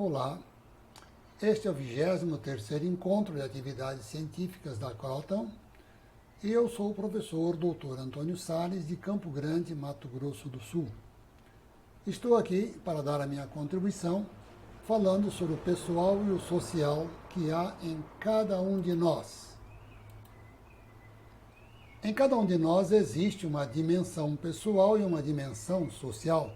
Olá, este é o 23º Encontro de Atividades Científicas da Croton e eu sou o professor Dr. Antônio Salles, de Campo Grande, Mato Grosso do Sul. Estou aqui para dar a minha contribuição falando sobre o pessoal e o social que há em cada um de nós. Em cada um de nós existe uma dimensão pessoal e uma dimensão social.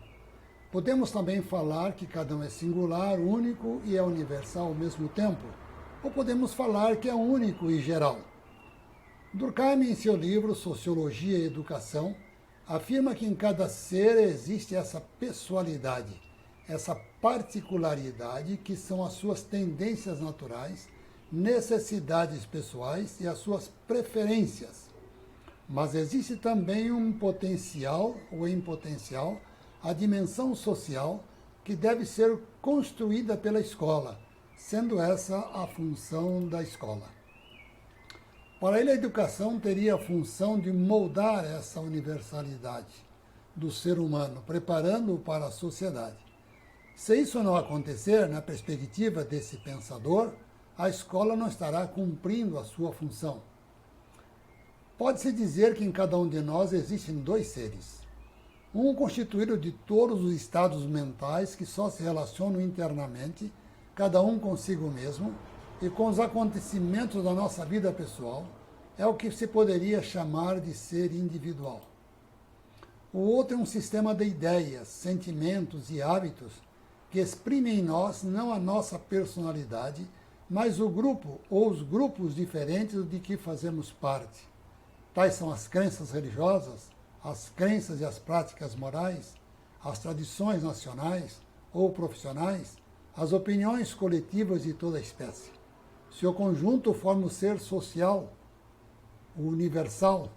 Podemos também falar que cada um é singular, único e é universal ao mesmo tempo, ou podemos falar que é único e geral. Durkheim, em seu livro Sociologia e Educação, afirma que em cada ser existe essa pessoalidade, essa particularidade que são as suas tendências naturais, necessidades pessoais e as suas preferências. Mas existe também um potencial, ou em potencial, a dimensão social que deve ser construída pela escola, sendo essa a função da escola. Para ele, a educação teria a função de moldar essa universalidade do ser humano, preparando-o para a sociedade. Se isso não acontecer, na perspectiva desse pensador, a escola não estará cumprindo a sua função. Pode-se dizer que em cada um de nós existem dois seres. Um constituído de todos os estados mentais que só se relacionam internamente, cada um consigo mesmo, e com os acontecimentos da nossa vida pessoal, é o que se poderia chamar de ser individual. O outro é um sistema de ideias, sentimentos e hábitos que exprimem em nós não a nossa personalidade, mas o grupo ou os grupos diferentes de que fazemos parte. Tais são as crenças religiosas, as crenças e as práticas morais, as tradições nacionais ou profissionais, as opiniões coletivas de toda espécie. Seu conjunto forma o ser social, o universal,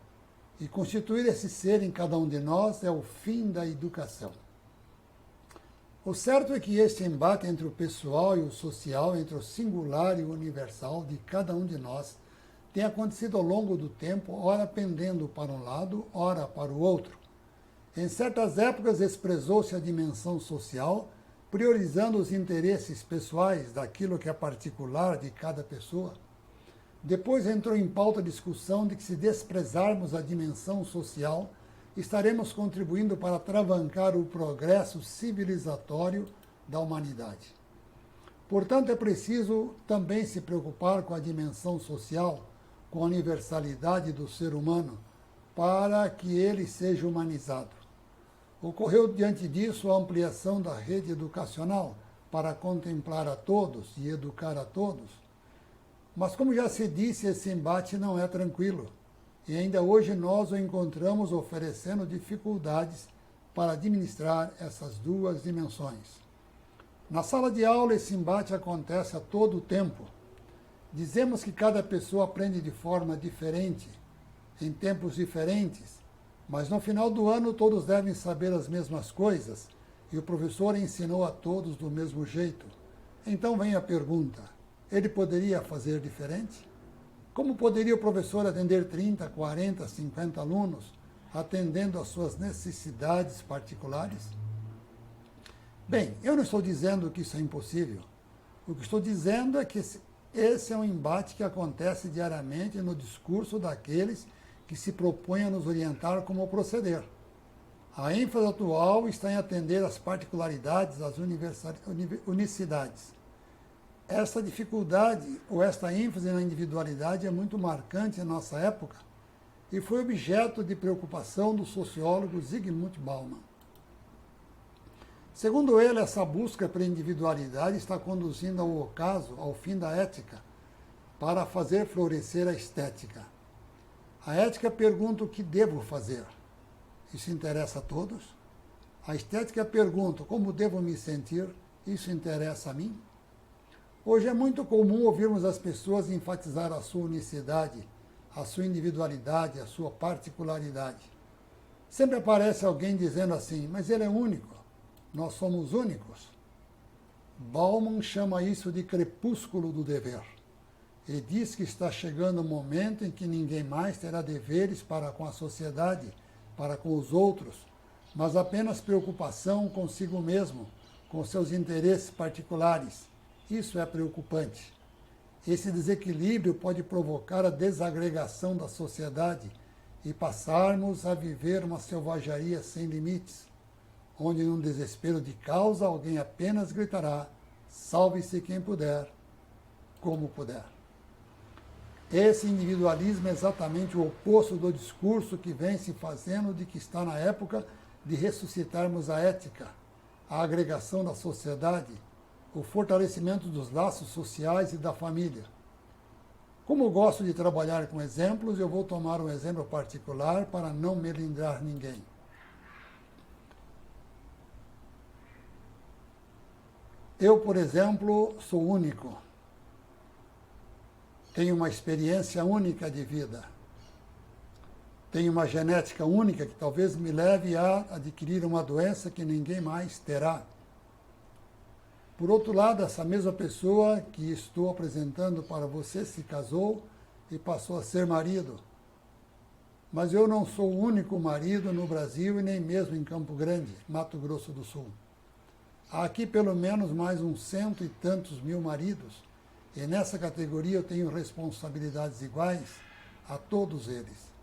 e constituir esse ser em cada um de nós é o fim da educação. O certo é que este embate entre o pessoal e o social, entre o singular e o universal de cada um de nós, tem acontecido ao longo do tempo, ora pendendo para um lado, ora para o outro. Em certas épocas expressou-se a dimensão social, priorizando os interesses pessoais daquilo que é particular de cada pessoa. Depois entrou em pauta a discussão de que, se desprezarmos a dimensão social, estaremos contribuindo para atravancar o progresso civilizatório da humanidade. Portanto, é preciso também se preocupar com a dimensão social, com a universalidade do ser humano, para que ele seja humanizado. Ocorreu, diante disso, a ampliação da rede educacional para contemplar a todos e educar a todos. Mas, como já se disse, esse embate não é tranquilo, e ainda hoje nós o encontramos oferecendo dificuldades para administrar essas duas dimensões. Na sala de aula, esse embate acontece a todo o tempo. Dizemos que cada pessoa aprende de forma diferente, em tempos diferentes, mas no final do ano todos devem saber as mesmas coisas e o professor ensinou a todos do mesmo jeito. Então vem a pergunta: ele poderia fazer diferente? Como poderia o professor atender 30, 40, 50 alunos, atendendo às suas necessidades particulares? Bem, eu não estou dizendo que isso é impossível. O que estou dizendo é que esse é um embate que acontece diariamente no discurso daqueles que se propõem a nos orientar como proceder. A ênfase atual está em atender às particularidades, às unicidades. Essa dificuldade, ou esta ênfase na individualidade, é muito marcante em nossa época e foi objeto de preocupação do sociólogo Zygmunt Bauman. Segundo ele, essa busca pela individualidade está conduzindo ao ocaso, ao fim da ética, para fazer florescer a estética. A ética pergunta o que devo fazer. Isso interessa a todos? A estética pergunta como devo me sentir. Isso interessa a mim? Hoje é muito comum ouvirmos as pessoas enfatizar a sua unicidade, a sua individualidade, a sua particularidade. Sempre aparece alguém dizendo assim: mas ele é único. Nós somos únicos. Bauman chama isso de crepúsculo do dever. E diz que está chegando o momento em que ninguém mais terá deveres para com a sociedade, para com os outros, mas apenas preocupação consigo mesmo, com seus interesses particulares. Isso é preocupante. Esse desequilíbrio pode provocar a desagregação da sociedade e passarmos a viver uma selvageria sem limites, onde, num desespero de causa, alguém apenas gritará: salve-se quem puder, como puder. Esse individualismo é exatamente o oposto do discurso que vem se fazendo de que está na época de ressuscitarmos a ética, a agregação da sociedade, o fortalecimento dos laços sociais e da família. Como gosto de trabalhar com exemplos, eu vou tomar um exemplo particular para não melindrar ninguém. Eu, por exemplo, sou único. Tenho uma experiência única de vida. Tenho uma genética única que talvez me leve a adquirir uma doença que ninguém mais terá. Por outro lado, essa mesma pessoa que estou apresentando para você se casou e passou a ser marido. Mas eu não sou o único marido no Brasil e nem mesmo em Campo Grande, Mato Grosso do Sul. Há aqui pelo menos mais uns 100 e tantos mil maridos, e nessa categoria eu tenho responsabilidades iguais a todos eles.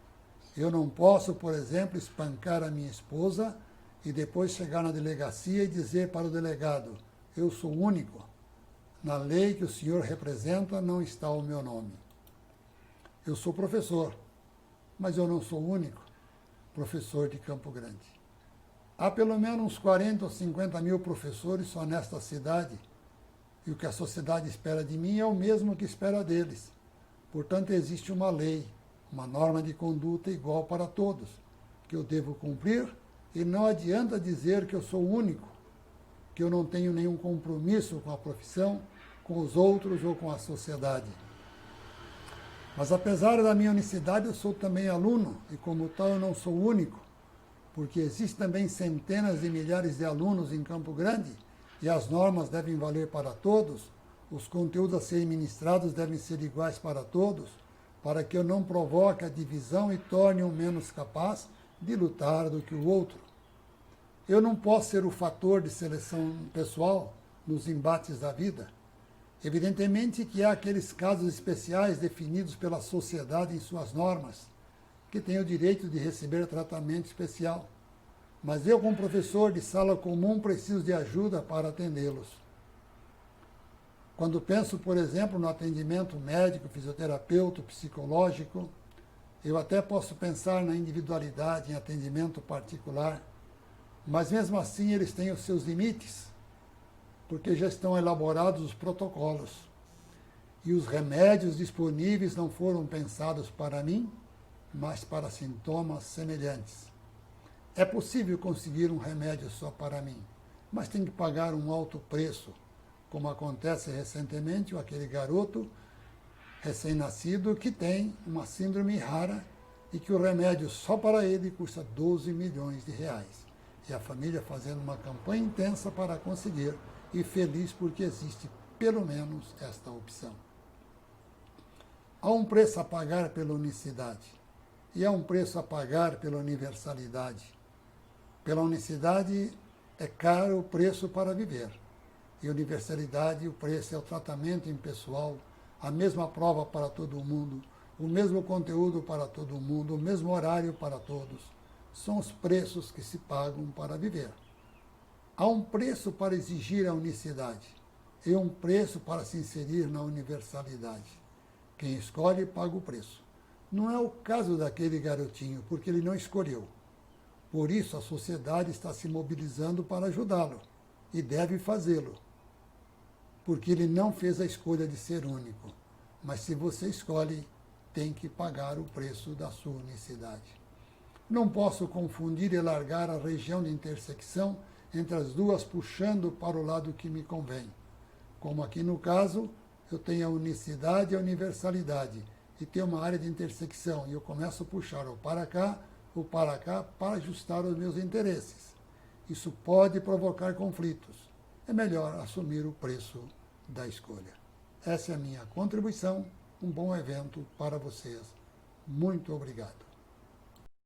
Eu não posso, por exemplo, espancar a minha esposa e depois chegar na delegacia e dizer para o delegado: eu sou único. Na lei que o senhor representa não está o meu nome. Eu sou professor, mas eu não sou o único professor de Campo Grande. Há pelo menos uns 40 ou 50 mil professores só nesta cidade, e o que a sociedade espera de mim é o mesmo que espera deles. Portanto, existe uma lei, uma norma de conduta igual para todos, que eu devo cumprir, e não adianta dizer que eu sou o único, que eu não tenho nenhum compromisso com a profissão, com os outros ou com a sociedade. Mas apesar da minha unicidade, eu sou também aluno, e como tal eu não sou o único, porque existem também centenas de milhares de alunos em Campo Grande, e as normas devem valer para todos, os conteúdos a serem ministrados devem ser iguais para todos, para que eu não provoque a divisão e torne um menos capaz de lutar do que o outro. Eu não posso ser o fator de seleção pessoal nos embates da vida. Evidentemente que há aqueles casos especiais definidos pela sociedade em suas normas, que têm o direito de receber tratamento especial. Mas eu, como professor de sala comum, preciso de ajuda para atendê-los. Quando penso, por exemplo, no atendimento médico, fisioterapeuta, psicológico, eu até posso pensar na individualidade, em atendimento particular, mas mesmo assim eles têm os seus limites, porque já estão elaborados os protocolos. E os remédios disponíveis não foram pensados para mim, mas para sintomas semelhantes. É possível conseguir um remédio só para mim, mas tem que pagar um alto preço, como acontece recentemente com aquele garoto recém-nascido que tem uma síndrome rara e que o remédio só para ele custa 12 milhões de reais. E a família fazendo uma campanha intensa para conseguir, e feliz porque existe pelo menos esta opção. Há um preço a pagar pela unicidade, e há um preço a pagar pela universalidade. Pela unicidade é caro o preço para viver, e universalidade, o preço é o tratamento impessoal, a mesma prova para todo mundo, o mesmo conteúdo para todo mundo, o mesmo horário para todos. São os preços que se pagam para viver. Há um preço para exigir a unicidade e um preço para se inserir na universalidade. Quem escolhe paga o preço. Não é o caso daquele garotinho, porque ele não escolheu. Por isso a sociedade está se mobilizando para ajudá-lo, e deve fazê-lo, porque ele não fez a escolha de ser único. Mas se você escolhe, tem que pagar o preço da sua unicidade. Não posso confundir e largar a região de intersecção entre as duas, puxando para o lado que me convém. Como aqui no caso, eu tenho a unicidade e a universalidade, e tenho uma área de intersecção, e eu começo a puxar o para cá para ajustar os meus interesses. Isso pode provocar conflitos. É melhor assumir o preço da escolha. Essa é a minha contribuição. Um bom evento para vocês. Muito obrigado.